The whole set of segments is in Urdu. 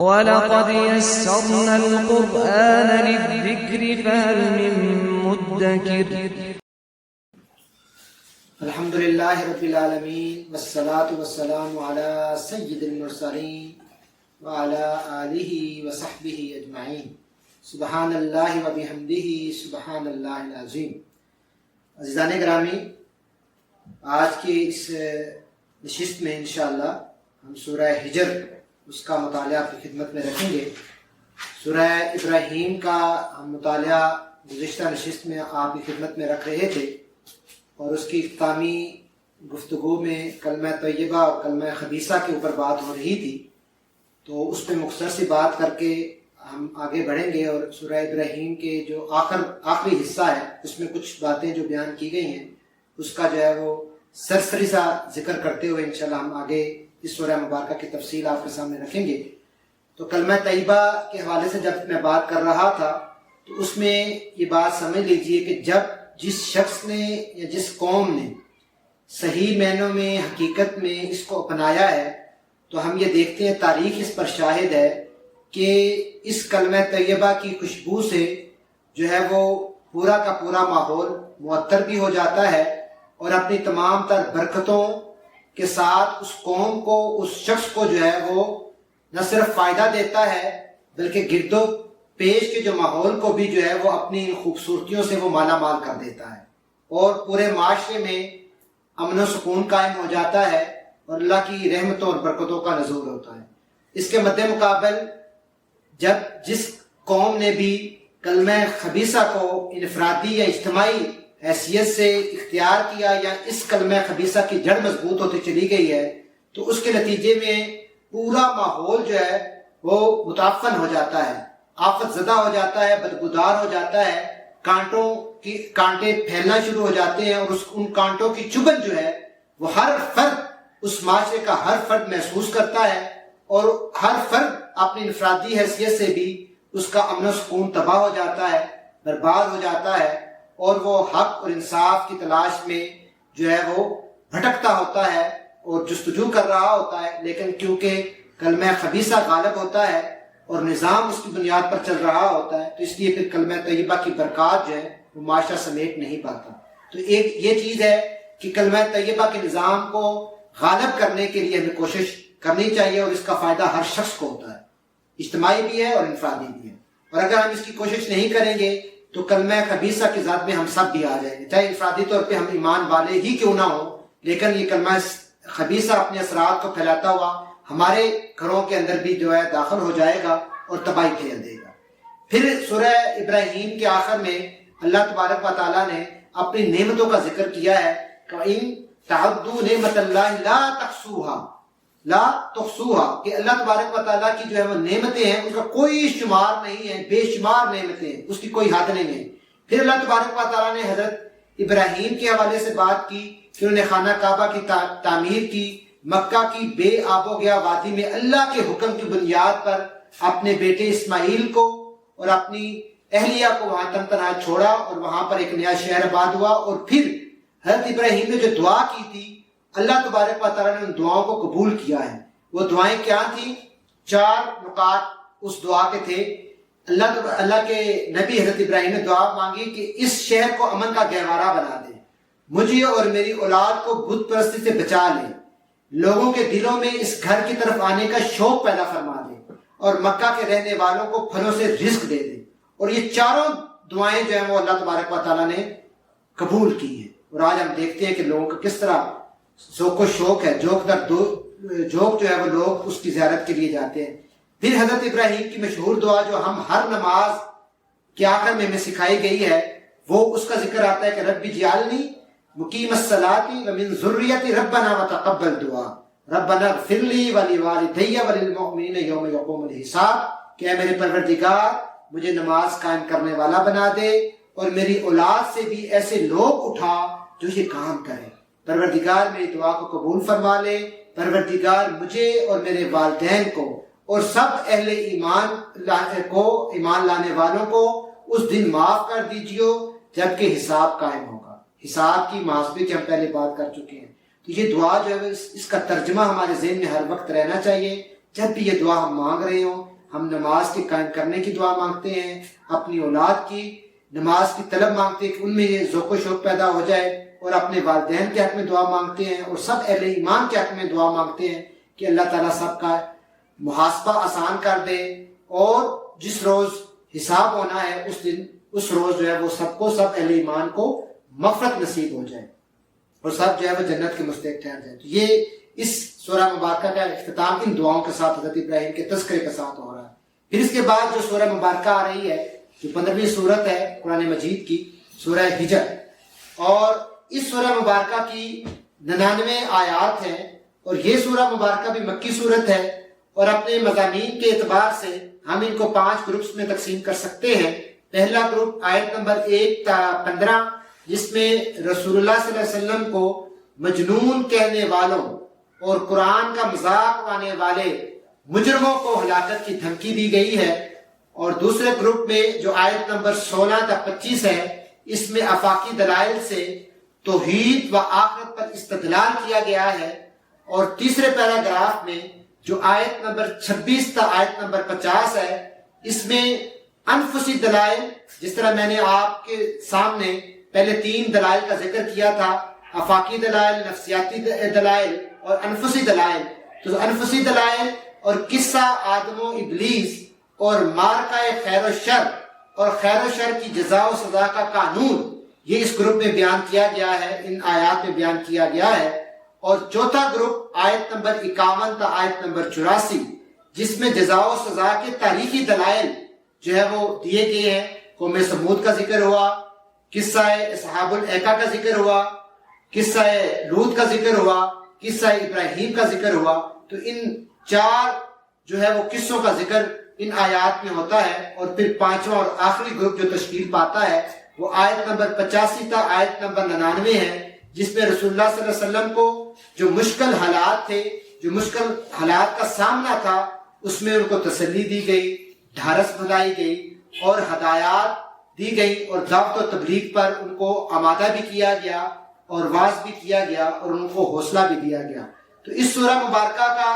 وَلَقَدْ يَسَّرْنَا الْقُرْآنَ لِلذِّكْرِ فَهَلْ مِن مُّدَّكِرٍ. الحمدللہ رب العالمین والصلاة والسلام علی سید المرسلین وعلی آلہ وصحبہ اجمعین. سبحان اللہ وبحمدہ سبحان اللہ العظیم. عزیزان گرامی، آج کی اس نشست میں انشاءاللہ ہم سورہ حجر اس کا مطالعہ آپ کی خدمت میں رکھیں گے. سورہ ابراہیم کا ہم مطالعہ گزشتہ نشست میں آپ کی خدمت میں رکھ رہے تھے، اور اس کی اختتامی گفتگو میں کلمہ طیبہ اور کلمہ خبیثہ کے اوپر بات ہو رہی تھی. تو اس پہ مختصر سی بات کر کے ہم آگے بڑھیں گے، اور سورہ ابراہیم کے جو آخری حصہ ہے اس میں کچھ باتیں جو بیان کی گئی ہیں اس کا جو ہے وہ سرسری سا ذکر کرتے ہوئے انشاءاللہ ہم آگے اس سورہ مبارکہ کی تفصیل آپ کے سامنے رکھیں گے. تو کلمہ طیبہ کے حوالے سے جب میں بات کر رہا تھا تو اس میں یہ بات سمجھ لیجئے کہ جب جس شخص نے یا جس قوم نے صحیح معنوں میں حقیقت میں اس کو اپنایا ہے تو ہم یہ دیکھتے ہیں، تاریخ اس پر شاہد ہے کہ اس کلمہ طیبہ کی خوشبو سے جو ہے وہ پورا کا پورا ماحول معطر بھی ہو جاتا ہے، اور اپنی تمام تر برکتوں کے ساتھ اس قوم کو، اس شخص کو جو ہے وہ نہ صرف فائدہ دیتا ہے بلکہ گرد و پیش کے جو ماحول کو بھی جو ہے وہ اپنی خوبصورتیوں سے وہ مالا مال کر دیتا ہے، اور پورے معاشرے میں امن و سکون قائم ہو جاتا ہے اور اللہ کی رحمتوں اور برکتوں کا نزول ہوتا ہے. اس کے مد مقابل جب جس قوم نے بھی کلمہ خبیثہ کو انفرادی یا اجتماعی حیثیت سے اختیار کیا، یا اس کلمہ خبیثہ کی جڑ مضبوط ہوتی چلی گئی ہے، تو اس کے نتیجے میں پورا ماحول جو ہے وہ متعفن ہو جاتا ہے، آفت زدہ ہو جاتا ہے، بدبودار ہو جاتا ہے، کانٹے پھیلنا شروع ہو جاتے ہیں، اور ان کانٹوں کی چبھن جو ہے وہ ہر فرد، اس معاشرے کا ہر فرد محسوس کرتا ہے، اور ہر فرد اپنی انفرادی حیثیت سے بھی اس کا امن و سکون تباہ ہو جاتا ہے، برباد ہو جاتا ہے، اور وہ حق اور انصاف کی تلاش میں جو ہے وہ بھٹکتا ہوتا ہے اور جستجو کر رہا ہوتا ہے. لیکن کیونکہ کلمہ خبیثہ غالب ہوتا ہے اور نظام اس کی بنیاد پر چل رہا ہوتا ہے، تو اس لیے پھر کلمہ طیبہ کی برکات جو ہے وہ معاشرہ سمیٹ نہیں پاتا. تو ایک یہ چیز ہے کہ کلمہ طیبہ کے نظام کو غالب کرنے کے لیے ہمیں کوشش کرنی چاہیے، اور اس کا فائدہ ہر شخص کو ہوتا ہے، اجتماعی بھی ہے اور انفرادی بھی ہے. اور اگر ہم اس کی کوشش نہیں کریں گے تو کلمہ خبیثہ کی ذات میں ہم سب بھی آ جائیں گے، چاہے انفرادی طور پہ ہم ایمان والے ہی کیوں نہ ہوں، لیکن یہ کلمہ خبیثہ اپنے اثرات کو پھیلاتا ہوا ہمارے گھروں کے اندر بھی جو ہے داخل ہو جائے گا اور تباہی پھیل دے گا. پھر سورہ ابراہیم کے آخر میں اللہ تبارک و تعالیٰ نے اپنی نعمتوں کا ذکر کیا ہے کہ ان تعدوا نعمت اللہ لا تحصوها، کہ اللہ تبارک و تعالیٰ کی جو ہے وہ نعمتیں ہیں اس کا کوئی شمار نہیں ہے، بے شمار نعمتیں ہیں، اس کی کوئی حد نہیں ہے. پھر اللہ تبارک و تعالیٰ نے حضرت ابراہیم کے حوالے سے بات کی کہ انہوں نے خانہ کعبہ کی تعمیر کی، مکہ کی بے آب و گیا وادی میں اللہ کے حکم کی بنیاد پر اپنے بیٹے اسماعیل کو اور اپنی اہلیہ کو وہاں تنہا چھوڑا، اور وہاں پر ایک نیا شہر آباد ہوا. اور پھر حضرت ابراہیم نے جو دعا کی تھی، اللہ تبارک و تعالیٰ نے ان دعاؤں کو قبول کیا ہے. وہ دعائیں کیا تھیں؟ 4 نکات اس دعا کے تھے. اللہ کے نبی حضرت ابراہیم نے دعا مانگی کہ اس شہر کو امن کا گہوارہ بنا دے، مجھے اور میری اولاد کو بت پرستی سے بچا لے، لوگوں کے دلوں میں اس گھر کی طرف آنے کا شوق پیدا فرما دے، اور مکہ کے رہنے والوں کو پھلوں سے رزق دے دے. اور یہ چاروں دعائیں جو ہیں وہ اللہ تبارک و تعالیٰ نے قبول کی ہیں. اور آج ہم دیکھتے ہیں کہ لوگوں کا کس طرح ذوق و شوق ہے، جوک جو ہے وہ لوگ اس کی زیارت کے لیے جاتے ہیں. پھر حضرت ابراہیم کی مشہور دعا جو ہم ہر نماز کے آخر میں ہمیں سکھائی گئی ہے، وہ اس کا ذکر آتا ہے کہ رب اجعلنی مقیم الصلاۃ ومن ذریتی ربنا وتقبل دعا ربنا اغفر لی ولوالدی وللمؤمنین یوم یقوم الحساب، کہ اے میرے پروردگار مجھے نماز قائم کرنے والا بنا دے، اور میری اولاد سے بھی ایسے لوگ اٹھا جو یہ کام کریں. پروردگار میری دعا کو قبول فرما لے، پروردگار مجھے اور میرے والدین کو اور سب اہل ایمان لانے والوں کو اس دن معاف کر دیجیے جبکہ حساب قائم ہوگا. حساب کی محاسبے کی ہم پہلے بات کر چکے ہیں. تو یہ دعا جو ہے اس کا ترجمہ ہمارے ذہن میں ہر وقت رہنا چاہیے. جب بھی یہ دعا ہم مانگ رہے ہوں ہم نماز کے قائم کرنے کی دعا مانگتے ہیں، اپنی اولاد کی نماز کی طلب مانگتے ہیں کہ ان میں یہ ذوق و شوق پیدا ہو جائے، اور اپنے والدین کے حق میں دعا مانگتے ہیں، اور سب اہل ایمان کے حق میں دعا مانگتے ہیں کہ اللہ تعالیٰ سب کا محاسبہ آسان کر دے، اور جس روز حساب ہونا ہے اس دن اس روز جو ہے وہ سب اہل ایمان کو مغفرت نصیب ہو جائے اور سب جو ہے وہ جنت کے مستحق ٹھہر جائے۔ تو یہ اس سورہ مبارکہ کا اختتام ان دعاؤں کے ساتھ حضرت ابراہیم کے تذکرے کے ساتھ ہو رہا ہے۔ پھر اس کے بعد جو سورہ مبارکہ آ رہی ہے، جو 15ویں صورت ہے قرآن مجید کی، سورہ ہجر، اور اس سورہ مبارکہ کی 99 آیات ہیں، اور یہ سورہ مبارکہ بھی مکی صورت ہے، اور اپنے مضامین کے اعتبار سے ہم ان کو 5 گروپس میں تقسیم کر سکتے ہیں۔ پہلا گروپ آیت نمبر 1 تا 15، جس میں رسول اللہ صلی اللہ علیہ وسلم کو مجنون کہنے والوں اور قرآن کا مذاق اڑانے والے مجرموں کو ہلاکت کی دھمکی دی گئی ہے، اور دوسرے گروپ میں جو آیت نمبر 16 تا 25 ہے، اس میں آفاقی دلائل سے توحید و آخرت پر استدلال کیا گیا ہے، اور تیسرے پیراگراف میں جو آیت نمبر 26 تا آیت نمبر 50 ہے، اس میں انفسی دلائل، جس طرح میں نے آپ کے سامنے پہلے 3 دلائل کا ذکر کیا تھا، آفاقی دلائل، نفسیاتی دلائل اور انفسی دلائل، تو انفسی دلائل اور قصہ آدم و ابلیس اور مارکہ خیر و شر اور خیر و شر کی جزا و سزا کا قانون، یہ اس گروپ میں بیان کیا گیا ہے، ان آیات میں بیان کیا گیا ہے۔ اور چوتھا گروپ آیت نمبر 51 تا آیت نمبر 84، جس میں جزا و سزا کے تاریخی دلائل جو ہے وہ دیے گئے ہیں۔ قوم سمود کا ذکر ہوا، قصہ اصحاب الایکہ کا ذکر ہوا، قصہ لوط کا ذکر ہوا، قصہ ابراہیم کا ذکر ہوا۔ تو ان 4 جو ہے وہ قصوں کا ذکر ان آیات میں ہوتا ہے، اور پھر 5واں اور آخری گروپ جو تشکیل پاتا ہے وہ آیت نمبر 85 تا آیت نمبر 99 ہے، جس میں رسول اللہ صلی اللہ علیہ وسلم کو جو مشکل حالات تھے، جو مشکل حالات کا سامنا تھا، اس میں ان کو تسلی دی گئی، ڈھارس بنائی گئی اور ہدایات دی گئی، اور دعوت و تبلیغ پر ان کو آمادہ بھی کیا گیا اور واعظ بھی کیا گیا اور ان کو حوصلہ بھی دیا گیا۔ تو اس سورہ مبارکہ کا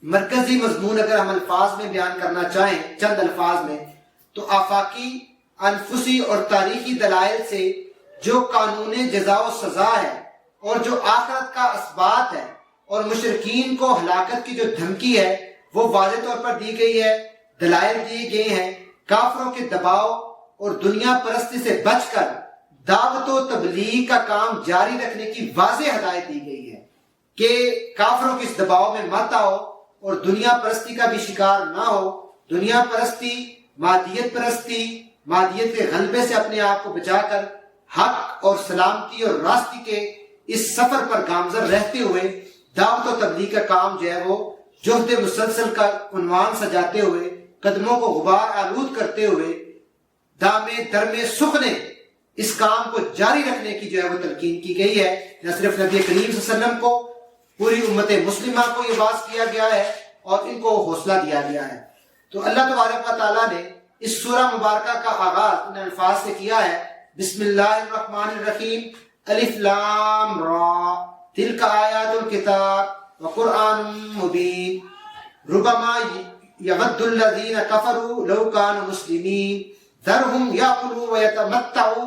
مرکزی مضمون اگر ہم الفاظ میں بیان کرنا چاہیں، چند الفاظ میں، تو آفاقی، انفسی اور تاریخی دلائل سے جو قانون جزا و سزا ہے اور جو آخرت کا اثبات ہے اور مشرکین کو ہلاکت کی جو دھمکی ہے وہ واضح طور پر دی گئی ہے، دلائل دیے گئے ہیں۔ کافروں کے دباؤ اور دنیا پرستی سے بچ کر دعوت و تبلیغ کا کام جاری رکھنے کی واضح ہدایت دی گئی ہے کہ کافروں کے اس دباؤ میں مت آؤ اور دنیا پرستی کا بھی شکار نہ ہو۔ دنیا پرستی، مادیت پرستی، مادیت کے غلبے سے اپنے آپ کو بچا کر حق اور سلامتی اور راستی کے اس سفر پر گامزن رہتے ہوئے دعوت و تبلیغ کا کام جو ہے وہ جہد مسلسل کا عنوان سجاتے ہوئے، قدموں کو غبار آلود کرتے ہوئے، دامے درمے سخنے اس کام کو جاری رکھنے کی جو ہے وہ تلقین کی گئی ہے۔ نہ صرف نبی کریم صلی اللہ علیہ وسلم کو، پوری امت مسلمہ کو یہ باعث کیا گیا ہے اور ان کو حوصلہ دیا گیا ہے۔ تو اللہ تبارک و تعالیٰ نے اس سورہ مبارکہ کا آغاز ان الفاظ سے کیا ہے، بسم اللہ الرحمن الرحیم، الف لام را تلک آیات الکتاب وقرآن مبین ربما یود الذین کفروا لو کانوا مسلمین ذرهم یاکلوا ویتمتعوا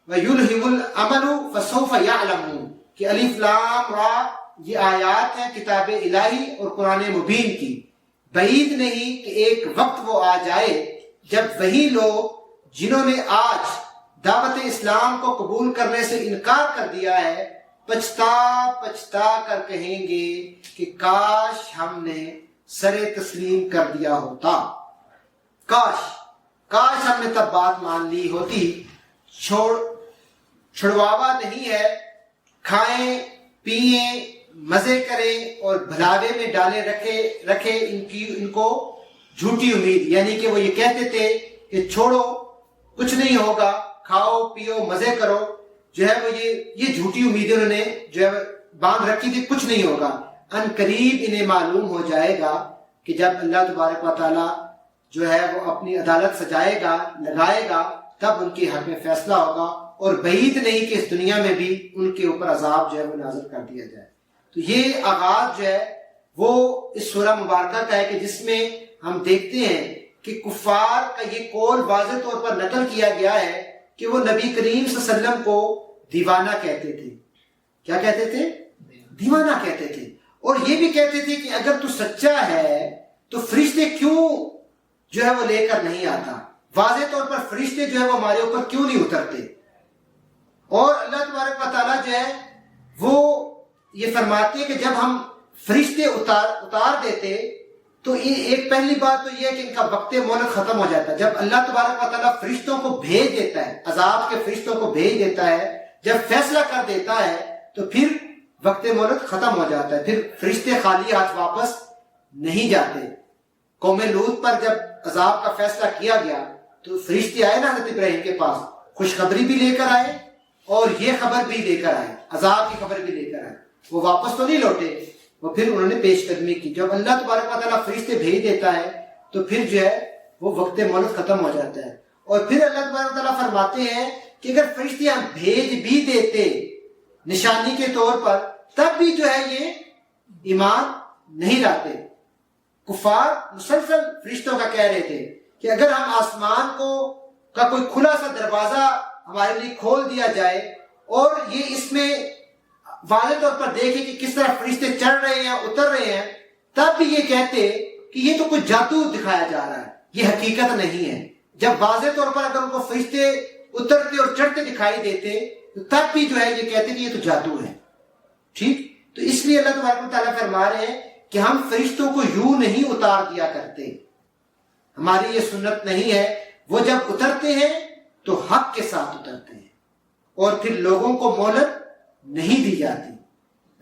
ویلہم الامل فسوف یعلمون، کہ الف لام را یہ آیات ہیں کتاب الہی اور قرآن مبین کی۔ بعید نہیں کہ ایک وقت وہ آ جائے جب وہی لوگ جنہوں نے آج دعوت اسلام کو قبول کرنے سے انکار کر دیا ہے، پچھتا پچھتا کر کہیں گے کہ کاش ہم نے سر تسلیم کر دیا ہوتا، کاش ہم نے تب بات مان لی ہوتی۔ چھڑواوا نہیں ہے، کھائیں پئیں مزے کریں اور بھلاوے میں ڈالے رکھے ان کو جھوٹی امید، یعنی کہ وہ یہ کہتے تھے کہ چھوڑو کچھ نہیں ہوگا، کھاؤ پیو مزے کرو، جو ہے وہ یہ جھوٹی امیدیں انہوں نے جو ہے باندھ رکھی تھی، کچھ نہیں ہوگا۔ ان قریب انہیں معلوم ہو جائے گا کہ جب اللہ تبارک و تعالیٰ جو ہے وہ اپنی عدالت سجائے گا، لگائے گا، تب ان کے حق میں فیصلہ ہوگا، اور بعید نہیں کہ اس دنیا میں بھی ان کے اوپر عذاب جو ہے وہ نازل کر دیا جائے۔ تو یہ آغاز جو ہے وہ اس سورہ مبارکہ کا ہے کہ جس میں ہم دیکھتے ہیں کہ کفار کا یہ قول واضح طور پر نقل کیا گیا ہے کہ وہ نبی کریم صلی اللہ علیہ وسلم کو دیوانہ کہتے تھے. کیا کہتے تھے؟ دیوانہ کہتے تھے. اور یہ بھی کہتے تھے کہ اگر تو سچا ہے تو فرشتے کیوں جو ہے وہ لے کر نہیں آتا, واضح طور پر فرشتے جو ہے وہ ہمارے اوپر کیوں نہیں اترتے. اور اللہ تبارک و تعالیٰ جو ہے وہ یہ فرماتے ہیں کہ جب ہم فرشتے اتار دیتے تو ایک پہلی بات تو یہ ہے کہ ان کا وقت مہلت ختم ہو جاتا ہے. جب اللہ تبارک و تعالیٰ فرشتوں کو بھیج دیتا ہے, عذاب کے فرشتوں کو بھیج دیتا ہے, جب فیصلہ کر دیتا ہے تو پھر وقت مہلت ختم ہو جاتا ہے, پھر فرشتے خالی ہاتھ واپس نہیں جاتے. قوم لوط پر جب عذاب کا فیصلہ کیا گیا تو فرشتے آئے نا حضرت ابراہیم کے پاس, خوشخبری بھی لے کر آئے اور یہ خبر بھی لے کر آئے, عذاب کی خبر بھی لے کر آئے. وہ واپس تو نہیں لوٹے, وہ پھر انہوں نے پیش قدمی کی. جب اللہ تبارک و تعالیٰ فرشتے بھیج دیتا ہے تو پھر جو ہے وہ وقت مہلت ختم ہو جاتا ہے. اور پھر اللہ تبارک و تعالیٰ فرماتے ہیں کہ اگر فرشتے ہم بھیج بھی دیتے نشانی کے طور پر تب بھی جو ہے یہ ایمان نہیں لاتے. کفار مسلسل فرشتوں کا کہہ رہے تھے کہ اگر ہم آسمان کا کوئی کھلا سا دروازہ ہمارے لیے کھول دیا جائے اور یہ اس میں واضح طور پر دیکھیں کہ کس طرح فرشتے چڑھ رہے ہیں اتر رہے ہیں, تب بھی یہ کہتے کہ یہ تو کوئی جادو دکھایا جا رہا ہے, یہ حقیقت نہیں ہے. جب واضح طور پر اگر ان کو فرشتے اترتے اور چڑھتے دکھائی دیتے تو تب بھی جو ہے یہ کہتے کہ یہ تو جادو ہے. ٹھیک, تو اس لیے اللہ تبارک و تعالیٰ فرما رہے ہیں کہ ہم فرشتوں کو یوں نہیں اتار دیا کرتے, ہماری یہ سنت نہیں ہے. وہ جب اترتے ہیں تو حق کے ساتھ اترتے ہیں اور پھر لوگوں کو مہلت نہیں دی جاتی.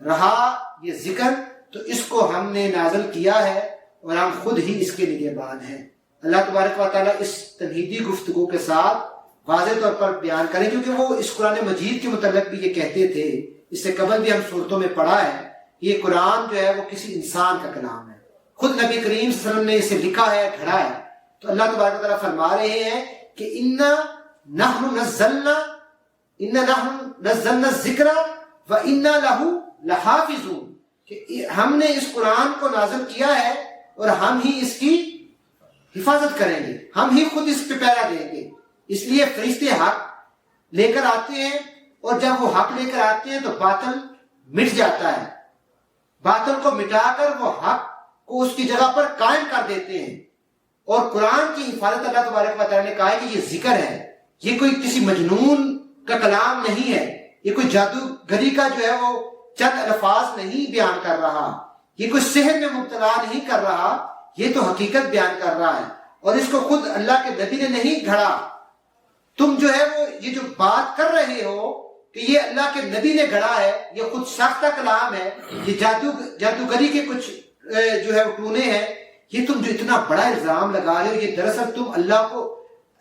رہا یہ ذکر تو اس کو ہم نے نازل کیا ہے اور ہم خود ہی اس کے نگہبان ہیں. اللہ تبارک و تعالیٰ اس تمہیدی گفتگو کے ساتھ واضح طور پر بیان کریں, کیونکہ وہ اس قرآن مجید کے متعلق بھی یہ کہتے تھے, اس سے قبل بھی ہم صورتوں میں پڑھا ہے, یہ قرآن جو ہے وہ کسی انسان کا کلام ہے. خود نبی کریم صلی اللہ علیہ وسلم نے اسے لکھا ہے, گھڑا ہے. تو اللہ تبارک و تعالیٰ فرما رہے ہیں کہ اِنَّا نَحْنُ نَزَّلْنَا الذِّكْرَ وَإِنَّا لَهُ لَحَافِظُونَ, کہ ہم نے اس قرآن کو نازل کیا ہے اور ہم ہی اس کی حفاظت کریں گے, ہم ہی خود اس پہ پہرا دیں گے. اس لیے فرشتے حق لے کر آتے ہیں اور جب وہ حق لے کر آتے ہیں تو باطل مٹ جاتا ہے. باطل کو مٹا کر وہ حق کو اس کی جگہ پر قائم کر دیتے ہیں. اور قرآن کی حفاظت اللہ تبارک و تعالیٰ نے کہا ہے کہ یہ ذکر ہے, یہ کوئی کسی مجنون کا کلام نہیں ہے, یہ کوئی جادوگری کا جو ہے وہ چند الفاظ نہیں بیان کر رہا, یہ کوئی سحر میں مبتلا نہیں کر رہا, یہ تو حقیقت بیان کر رہا ہے. اور اس کو خود اللہ کے نبی نے نہیں گھڑا. تم جو ہے وہ یہ جو بات کر رہے ہو کہ یہ اللہ کے نبی نے گھڑا ہے, یہ خود ساختہ کلام ہے, یہ جادوگری کے کچھ جو ہے وہ ٹونے ہیں, یہ تم جو اتنا بڑا الزام لگا رہے ہو, یہ دراصل تم اللہ کو,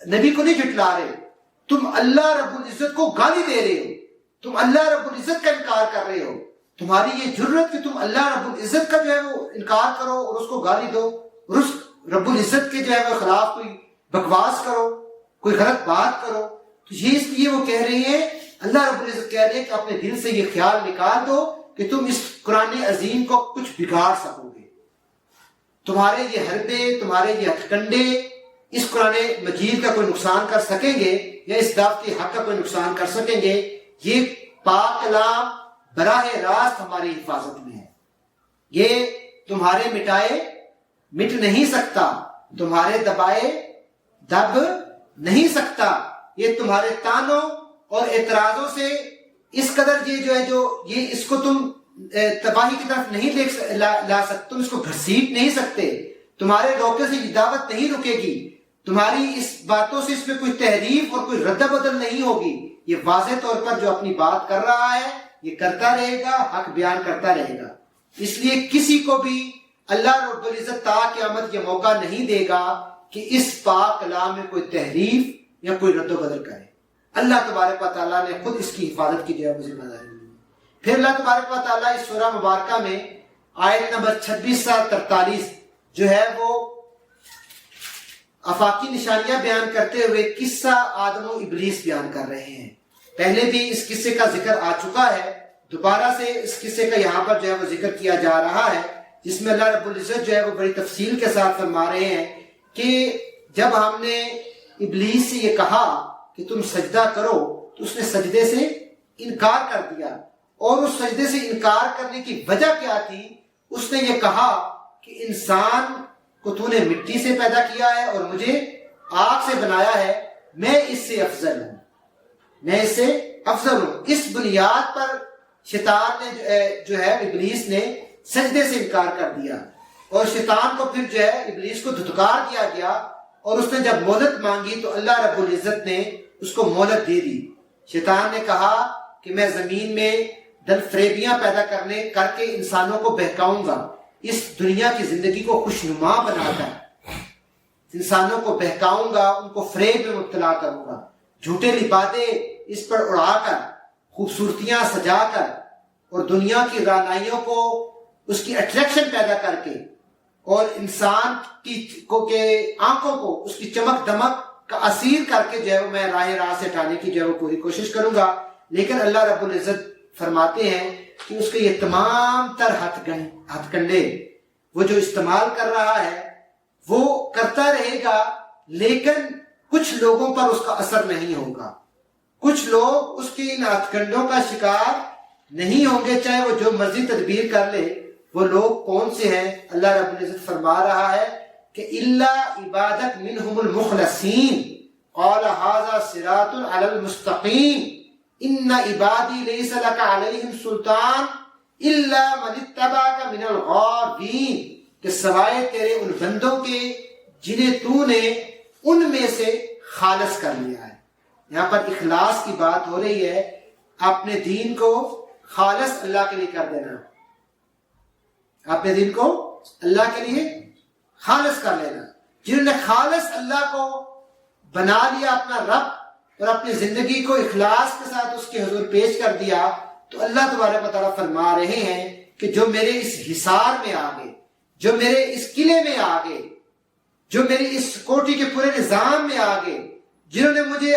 نبی کو نہیں جھٹلا رہے, تم اللہ رب العزت کو گالی دے رہے ہو, تم اللہ رب العزت کا انکار کر رہے ہو. تمہاری یہ جرت کہ تم اللہ رب العزت کا جو ہے وہ انکار کرو اور اس کو گالی دو اور اس رب العزت کے جو ہے وہ خلاف کوئی بکواس کرو, کوئی غلط بات کرو. تو یہ اس لیے وہ کہہ رہے ہیں, اللہ رب العزت کہہ رہے ہیں کہ اپنے دل سے یہ خیال نکال دو کہ تم اس قرآن عظیم کو کچھ بگاڑ سکو گے. تمہارے یہ حربے, تمہارے یہ ہتھکنڈے اس قرآن مجید کا کوئی نقصان کر سکیں گے یا اس دعوت حق کا کوئی نقصان کر سکیں گے؟ یہ پاک کلام براہ راست ہماری حفاظت میں ہے. یہ تمہارے مٹائے مٹ نہیں سکتا, تمہارے دبائے دب نہیں سکتا. یہ تمہارے تانوں اور اعتراضوں سے اس قدر یہ جو ہے جو یہ اس کو تم تباہی کی طرف نہیں لا سکتے, تم اس کو گھسیٹ نہیں سکتے. تمہارے روکے سے یہ دعوت نہیں رکے گی, تمہاری اس باتوں سے اس میں کوئی تحریف اور کوئی رد بدل نہیں ہوگی. یہ واضح طور پر جو اپنی بات کر رہا ہے یہ کرتا رہے گا, حق بیان کرتا رہے گا. اس لیے کسی کو بھی اللہ رب العزت تا قیامت یہ موقع نہیں دے گا کہ اس پاک کلام میں کوئی تحریف یا کوئی رد و بدل کرے. اللہ تبارک و تعالیٰ نے خود اس کی حفاظت کی جو ہے ذمہ داری لی. پھر اللہ تبارک و تعالیٰ اس سورہ مبارکہ میں آیت نمبر 26 سے 43 جو ہے وہ آفاقی نشانیاں بیان کرتے ہوئے قصہ آدم و ابلیس بیان کر رہے ہیں. پہلے بھی اس قصے کا ذکر آ چکا ہے, دوبارہ سے اس قصے کا یہاں پر جو ہے وہ ذکر کیا جا رہا ہے, جس میں اللہ رب العزت جو ہے وہ بڑی تفصیل کے ساتھ فرما رہے ہیں کہ جب ہم نے ابلیس سے یہ کہا کہ تم سجدہ کرو تو اس نے سجدے سے انکار کر دیا، اور اس سجدے سے انکار کرنے کی وجہ کیا تھی؟ اس نے یہ کہا کہ انسان کو تو نے مٹی سے پیدا کیا ہے اور مجھے آگ سے بنایا ہے، میں اس سے افضل ہوں، میں اس سے افضل ہوں۔ اس بنیاد پر شیطان نے جو ہے ابلیس نے سجدے سے انکار کر دیا، اور شیطان کو پھر جو ہے ابلیس کو دھتکار دیا گیا، اور اس نے جب مہلت مانگی تو اللہ رب العزت نے اس کو مہلت دے دی۔ شیطان نے کہا کہ میں زمین میں دل فریبیاں پیدا کر کے انسانوں کو بہکاؤں گا، اس دنیا کی زندگی کو خوشنما بنا کر انسانوں کو بہکاؤں گا، ان کو فریب میں مبتلا کروں گا، جھوٹے لبادے اس پر اڑا کر، خوبصورتیاں سجا کر، اور دنیا کی رعنائیوں کو اس کی اٹریکشن پیدا کر کے، اور انسان کے آنکھوں کو اس کی چمک دمک کا اسیر کر کے جو ہے وہ میں راہ سے ہٹانے کی جو ہے وہ پوری کوشش کروں گا۔ لیکن اللہ رب العزت فرماتے ہیں کہ اس کے یہ تمام تر ہتھ کنڈے وہ جو استعمال کر رہا ہے وہ کرتا رہے گا، لیکن کچھ لوگوں پر اس کا اثر نہیں ہوگا، کچھ لوگ اس کے ان ہتھ کنڈوں کا شکار نہیں ہوں گے، چاہے وہ جو مرضی تدبیر کر لے۔ وہ لوگ کون سے ہیں؟ اللہ رب العزت فرما رہا ہے کہ الا عبادک منہم المخلصین قال ھذا صراط علی المستقیم ان عبادی لیس لک علیہم سلطان الا من اتبعک من الغاوین، کہ سوائے تیرے ان بندوں کے جنہیں تو نے ان میں سے خالص کر لیا ہے۔ یہاں پر اخلاص کی بات ہو رہی ہے، اپنے دین کو خالص اللہ کے لیے کر دینا، اپنے دین کو اللہ کے لیے خالص کر لینا۔ جنہوں نے خالص اللہ کو بنا لیا اپنا رب اور اپنی زندگی کو اخلاص کے ساتھ اس کے حضور پیش کر دیا، تو اللہ تبارک و تعالیٰ فرما رہے ہیں کہ جو میرے اس حصار میں آ گئے، جو میرے اس قلعے میں آ گئے، جو میری اس کوٹھی کے پورے نظام میں آ گئے، جنہوں نے مجھے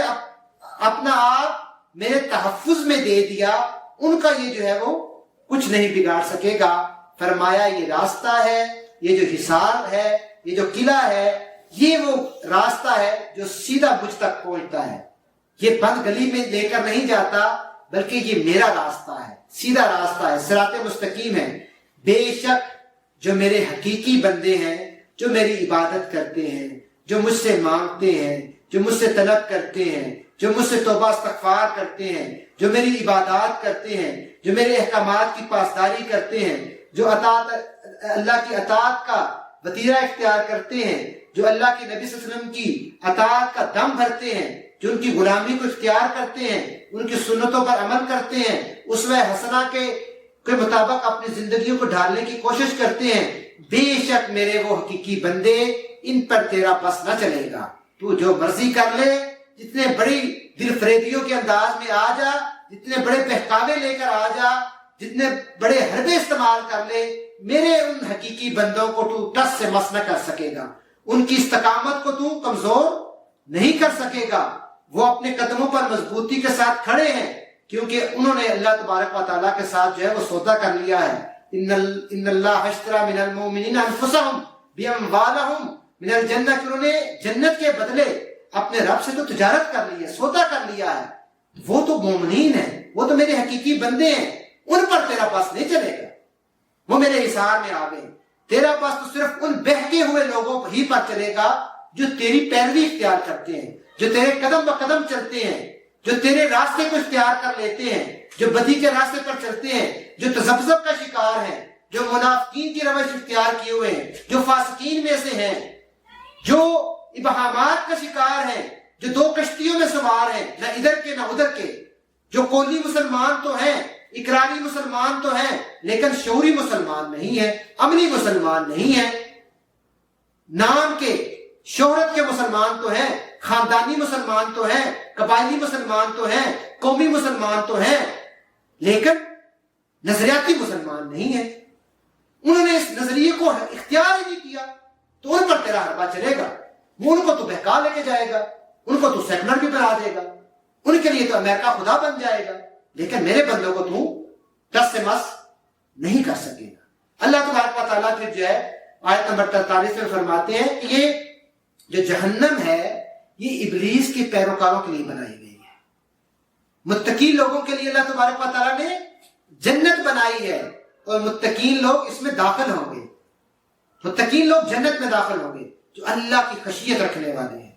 اپنا آپ میرے تحفظ میں دے دیا، ان کا یہ جو ہے وہ کچھ نہیں بگاڑ سکے گا۔ فرمایا یہ راستہ ہے، یہ جو حصار ہے، یہ جو قلعہ ہے، یہ وہ راستہ ہے جو سیدھا مجھ تک پہنچتا ہے، یہ بند گلی میں لے کر نہیں جاتا، بلکہ یہ میرا راستہ ہے، سیدھا راستہ ہے، صراط مستقیم ہے۔ بے شک جو میرے حقیقی بندے ہیں، جو میری عبادت کرتے ہیں، جو مجھ سے مانگتے ہیں، جو مجھ سے طلب کرتے ہیں، جو مجھ سے توبہ استغفار کرتے ہیں، جو میری عبادات کرتے ہیں، جو میرے احکامات کی پاسداری کرتے ہیں، جو اللہ کی اطاعت کا وتیرہ اختیار کرتے ہیں، جو اللہ کے نبی صلی اللہ علیہ وسلم کی اطاعت کا دم بھرتے ہیں، جو ان کی غلامی کو اختیار کرتے ہیں، ان کی سنتوں پر عمل کرتے ہیں، اسوہ حسنہ کے مطابق اپنی زندگیوں کو ڈھالنے کی کوشش کرتے ہیں، بے شک میرے وہ حقیقی بندے، ان پر تیرا بس نہ چلے گا۔ تو جو مرضی کر لے، جتنے بڑی دل فریبیوں کے انداز میں آ جا، جتنے بڑے بہکاوے لے کر آ جا، جتنے بڑے حربے استعمال کر لے، میرے ان حقیقی بندوں کو تو ٹس سے مس نہ کر سکے گا، ان کی استقامت کو تو کمزور نہیں کر سکے گا۔ وہ اپنے قدموں پر مضبوطی کے ساتھ کھڑے ہیں، کیونکہ انہوں نے اللہ تبارک و تعالیٰ کے ساتھ جو ہے وہ سودا کر لیا ہے۔ ان اللہ اشتری من المؤمنین انفسهم باموالهم من الجنہ، کہ انہوں نے جنت کے بدلے اپنے رب سے تو تجارت کر لی ہے، سودا کر لیا ہے۔ وہ تو مومنین ہیں، وہ تو میرے حقیقی بندے ہیں، ان پر تیرا بس نہیں چلے گا، وہ میرے حصار میں آ گئے۔ تیرا بس تو صرف ان بہکے ہوئے لوگوں ہی پر چلے گا جو تیری پیروی اختیار کرتے ہیں، جو تیرے قدم بہ قدم چلتے ہیں، جو تیرے راستے کو اختیار کر لیتے ہیں، جو بدی کے راستے پر چلتے ہیں، جو تذبذب کا شکار ہیں، جو منافقین کی روش اختیار کیے ہوئے ہیں، جو فاسقین میں سے ہیں، جو ابہامات کا شکار ہیں، جو دو کشتیوں میں سوار ہیں، نہ ادھر کے نہ ادھر کے، جو قولی مسلمان تو ہیں، اقراری مسلمان تو ہیں، لیکن شعوری مسلمان نہیں ہیں، عملی مسلمان نہیں ہیں، نام کے شہرت کے مسلمان تو ہیں، خاندانی مسلمان تو ہیں، قبائلی مسلمان تو ہیں، قومی مسلمان تو ہیں، لیکن نظریاتی مسلمان نہیں ہیں۔ انہوں نے اس نظریے کو اختیار ہی نہیں کیا، تو ان پر تیرا حربہ چلے گا، وہ ان کو تو بہکا لے کے جائے گا، ان کو تو سیکولر بھی بنا دے گا، ان کے لیے تو امریکہ خدا بن جائے گا، لیکن میرے بندوں کو تو ٹس سے مس نہیں کر سکے گا۔ اللہ تبارک و تعالیٰ پھر جو ہے آیت نمبر 43 میں فرماتے ہیں کہ یہ جو جہنم ہے یہ ابلیس کے پیروکاروں کے لیے بنائی گئی ہے. متقی لوگوں کے لیے اللہ تبارک و تعالیٰ نے جنت بنائی ہے اور متقین لوگ اس میں داخل ہوں گے. متقین لوگ جنت میں داخل ہوں گے جو اللہ کی خشیت رکھنے والے ہیں,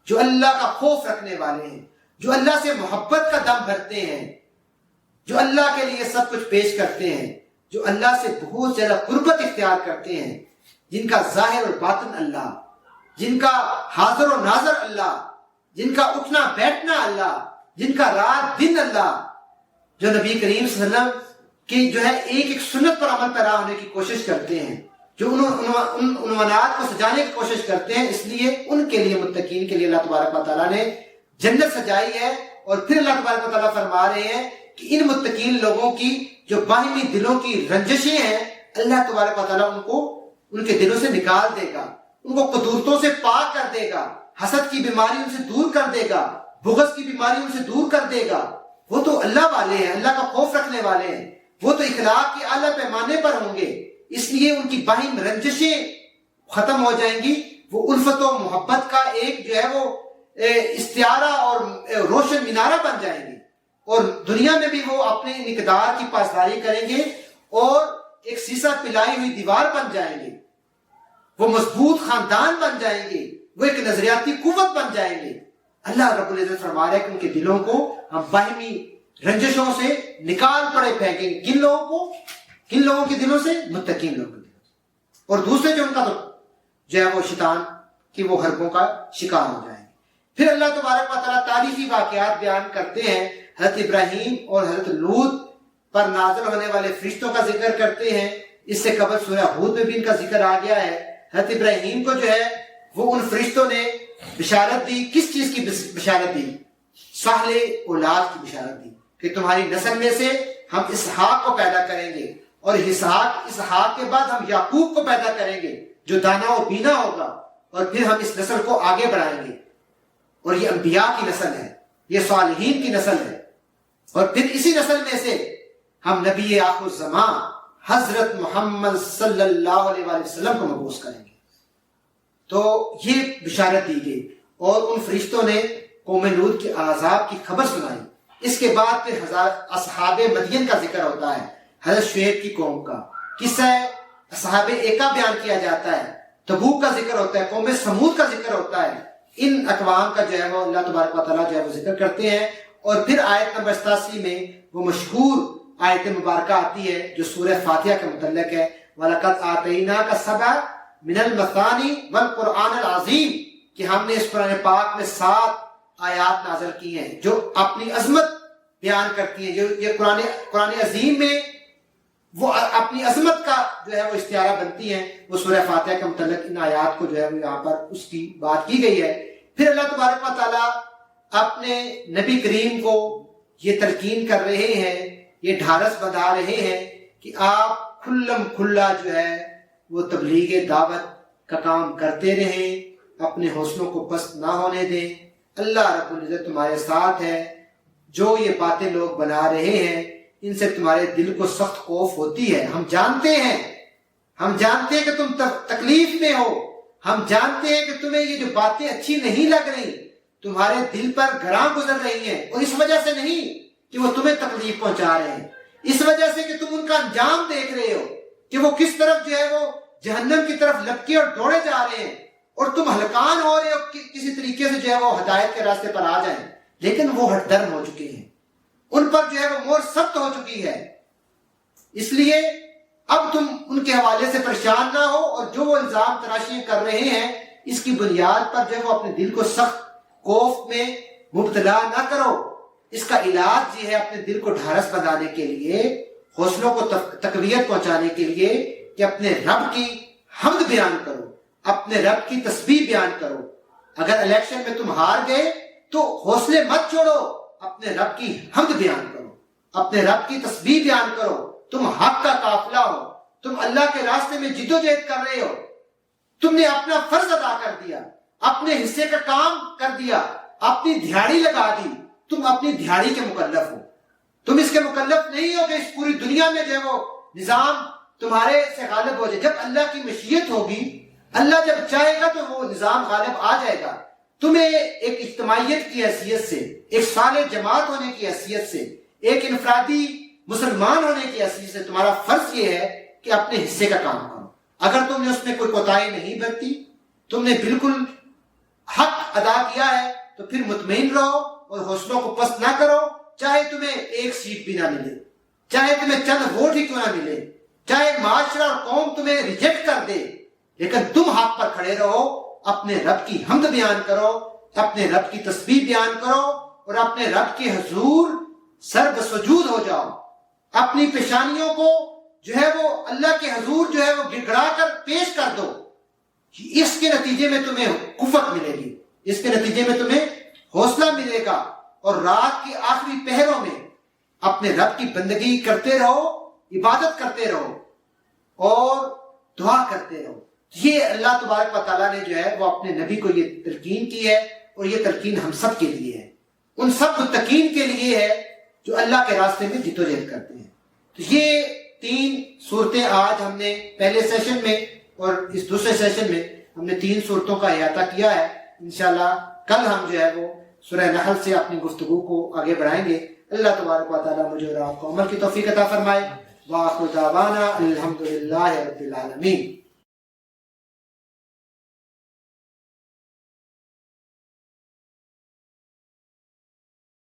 جو اللہ کا خوف رکھنے والے ہیں, جو اللہ سے محبت کا دم بھرتے ہیں, جو اللہ کے لیے سب کچھ پیش کرتے ہیں, جو اللہ سے بہت زیادہ قربت اختیار کرتے ہیں, جن کا ظاہر اور باطن اللہ, جن کا حاضر و ناظر اللہ, جن کا اٹھنا بیٹھنا اللہ, جن کا رات دن اللہ, جو نبی کریم صلی اللہ علیہ وسلم کی جو ہے ایک ایک سنت پر عمل پیرا ہونے کی کوشش کرتے ہیں, جو ان عنوانات کو سجانے کی کوشش کرتے ہیں. اس لیے ان کے لیے متقین کے لیے اللہ تبارک و تعالیٰ نے جنت سجائی ہے. اور پھر اللہ تبارک و تعالیٰ فرما رہے ہیں کہ ان متقین لوگوں کی جو باہمی دلوں کی رنجشیں ہیں اللہ تبارک و تعالیٰ ان کو ان کے دلوں سے نکال دے گا, ان کو قدورتوں سے پاک کر دے گا, حسد کی بیماری ان سے دور کر دے گا, بغض کی بیماری ان سے دور کر دے گا. وہ تو اللہ والے ہیں, اللہ کا خوف رکھنے والے ہیں, وہ تو اخلاق کے اعلیٰ پیمانے پر ہوں گے. اس لیے ان کی باہم رنجشیں ختم ہو جائیں گی. وہ الفت و محبت کا ایک جو ہے وہ استعارہ اور روشن مینارہ بن جائیں گے, اور دنیا میں بھی وہ اپنے اقدار کی پاسداری کریں گے اور ایک سیسا پلائی ہوئی دیوار بن جائیں گے. وہ مضبوط خاندان بن جائیں گے, وہ ایک نظریاتی قوت بن جائیں گے. اللہ رب العزت فرما رہا ہے کہ ان کے دلوں کو ہم باہمی رنجشوں سے نکال پڑے پھینکیں گے. کن لوگوں کے دلوں سے؟ متقین لوگوں کے دلوں سے. اور دوسرے جو ان کا تو جو ہے وہ شیطان کی وہ حربوں کا شکار ہو جائیں گے. پھر اللہ تبارک و تعالیٰ تاریخی واقعات بیان کرتے ہیں. حضرت ابراہیم اور حضرت لوط پر نازل ہونے والے فرشتوں کا ذکر کرتے ہیں. اس سے قبل سورہ ہود میں بھی ان کا ذکر آ گیا ہے. حضرت ابراہیم کو جو ہے وہ ان فرشتوں نے بشارت دی. کس چیز کی بشارت دی؟ صالح اولاد کی بشارت دی کہ تمہاری نسل میں سے ہم اسحاق کو پیدا کریں گے, اور اسحاق کے بعد ہم یعقوب کو پیدا کریں گے جو دانا و بینا ہوگا, اور پھر ہم اس نسل کو آگے بڑھائیں گے. اور یہ انبیاء کی نسل ہے, یہ صالحین کی نسل ہے. اور پھر اسی نسل میں سے ہم نبی آخر الزمان حضرت محمد صلی اللہ علیہ وآلہ وسلم کو مبعوث کریں گے. تو یہ بشارت دی گئی, اور ان فرشتوں نے قوم لوط کے عذاب کی خبر سنائی. اس کے بعد پھر اصحاب مدین کا ذکر ہوتا ہے, حضرت شعیب کی قوم کا قصہ اصحاب ایکا بیان کیا جاتا ہے, تبوک کا ذکر ہوتا ہے, قوم سمود کا ذکر ہوتا ہے. ان اقوام کا جو ہے وہ اللہ تبارک و تعالیٰ جو ہے وہ ذکر کرتے ہیں. اور پھر آیت نمبر 87 میں وہ مشہور آیت مبارکہ آتی ہے جو سورہ فاتحہ کے متعلق ہے, وَلَقَدْ آتَيْنَاكَ سَبْعًا مِنَ الْمَثَانِي وَالْقُرْآنِ الْعَظِيمِ, کہ ہم نے اس قرآن پاک میں 7 آیات نازل کی ہیں جو اپنی عظمت بیان کرتی ہیں. جو یہ قرآن عظیم میں وہ اپنی عظمت کا جو ہے وہ استعارہ بنتی ہیں. وہ سورہ فاتحہ کے متعلق ان آیات کو جو ہے یہاں پر اس کی بات کی گئی ہے. پھر اللہ تبارک و تعالیٰ اپنے نبی کریم کو یہ تلقین کر رہے ہیں, یہ ڈھارس بندھا رہے ہیں کہ آپ کھلم کھلا جو ہے وہ تبلیغ دعوت کا کام کرتے رہیں, اپنے حوصلوں کو پست نہ ہونے دیں. اللہ رب العزت تمہارے ساتھ ہے. جو یہ باتیں لوگ بنا رہے ہیں ان سے تمہارے دل کو سخت خوف ہوتی ہے. ہم جانتے ہیں کہ تم تکلیف میں ہو, ہم جانتے ہیں کہ تمہیں یہ جو باتیں اچھی نہیں لگ رہی, تمہارے دل پر گراں گزر رہی ہیں, اور اس وجہ سے نہیں کہ وہ تمہیں تکلیف پہنچا رہے ہیں, اس وجہ سے کہ تم ان کا انجام دیکھ رہے ہو کہ وہ کس طرف جو ہے وہ جہنم کی طرف لپکے اور دوڑے جا رہے ہیں, اور تم ہلکان ہو رہے ہو کسی طریقے سے جو ہے وہ ہدایت کے راستے پر آ جائیں. لیکن وہ ہٹ درم ہو چکے ہیں, ان پر جو ہے وہ مہر سخت ہو چکی ہے. اس لیے اب تم ان کے حوالے سے پریشان نہ ہو, اور جو وہ الزام تراشی کر رہے ہیں اس کی بنیاد پر جو ہے وہ اپنے دل کو سخت خوف میں مبتلا نہ کرو. اس کا علاج یہ ہے اپنے دل کو ڈھارس بندھانے کے لیے, حوصلوں کو تقویت پہنچانے کے لیے کہ اپنے رب کی حمد بیان کرو, اپنے رب کی تسبیح بیان کرو. اگر الیکشن میں تم ہار گئے تو حوصلے مت چھوڑو, اپنے رب کی حمد بیان کرو, اپنے رب کی تسبیح بیان کرو. تم حق کا قافلہ ہو, تم اللہ کے راستے میں جدوجہد کر رہے ہو, تم نے اپنا فرض ادا کر دیا, اپنے حصے کا کام کر دیا, اپنی دھیاڑی لگا دی. تم اپنی دھیاڑی کے مکلف ہو, تم اس کے مکلف نہیں ہو کہ اس پوری دنیا میں جو ہے وہ نظام تمہارے سے غالب ہو جائے. جب اللہ کی مشیت ہوگی، اللہ جب چاہے گا تو وہ نظام غالب آ جائے گا. تمہیں ایک اجتماعیت کی حیثیت سے، ایک صالح جماعت ہونے کی حیثیت سے، ایک انفرادی مسلمان ہونے کی حیثیت سے تمہارا فرض یہ ہے کہ اپنے حصے کا کام کرو. اگر تم نے اس میں کوئی کوتاہی نہیں برتی، تم نے بالکل حق ادا کیا ہے، تو پھر مطمئن رہو اور حوصلوں کو پست نہ کرو. چاہے تمہیں ایک سیٹ بھی نہ ملے، چاہے تمہیں چند ووٹ ہی کیوں نہ ملے، چاہے معاشرہ اور قوم تمہیں ریجیکٹ کر دے، لیکن تم حق پر کھڑے رہو. اپنے رب کی حمد بیان کرو، اپنے رب کی تسبیح بیان کرو، اور اپنے رب کے حضور سر بسجود ہو جاؤ. اپنی پیشانیوں کو جو ہے وہ اللہ کے حضور جو ہے وہ گڑگڑا کر پیش کر دو. اس کے نتیجے میں تمہیں قوت ملے گی، اس کے نتیجے میں تمہیں حوصلہ ملے گا. اور رات کے آخری پہروں میں اپنے رب کی بندگی کرتے رہو، عبادت کرتے رہو اور دعا کرتے رہو. یہ اللہ تبارک و تعالیٰ نے جو ہے وہ اپنے نبی کو یہ تلقین کی ہے، اور یہ تلقین ہم سب کے لیے ہے، ان سب متقین کے لیے ہے جو اللہ کے راستے میں جدوجہد کرتے ہیں. تو یہ 3 صورتیں آج ہم نے پہلے سیشن میں اور اس دوسرے سیشن میں ہم نے 3 صورتوں کا احاطہ کیا ہے. انشاءاللہ کل ہم جو ہے وہ سورہ نحل سے اپنی گفتگو کو آگے بڑھائیں گے. اللہ تبارک و تعالیٰ مجھے اور آپ کو عمل کی توفیق عطا فرمائے. وآخر دعوانا الحمدللہ رب العالمین.